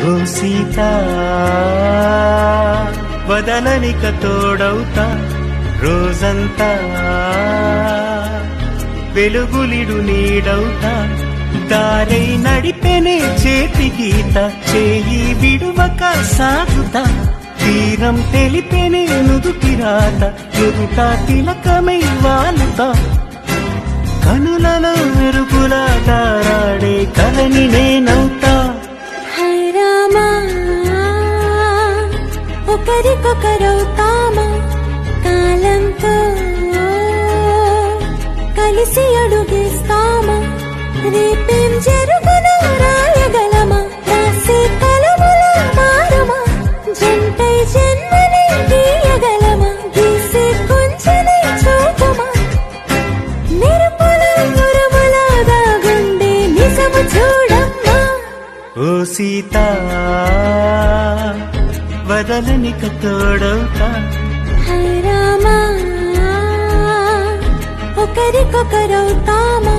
ఓ సీత వదలనిక తోడవుతా రోజంతా వెలుగులిడు నీడవుతా దారై నడిపెనే చేతి గీత చేయి విడువక సాగుతా తీరం తెలిపెనే నుదుటి రాత ఎదుట తిలకమై వాలుతా కనులలో మెరుగులా తారాడే కలని నేనవుతా ఒకరికొకరవుతామా కాలంతో కలిసి అడుగేస్తామా రేపేం జరుగునో రాయగలమా రాసే కలముల మారమా జంటై జన్మని గీయగలమా గీసే కొంచెనే చూపమా మెరుపుల మురుముల దాగుండే నిజము చూడమ్మా ఓ సీత వదలనిక తోడవుతా హై రామా ఒకరికొకరవుతామా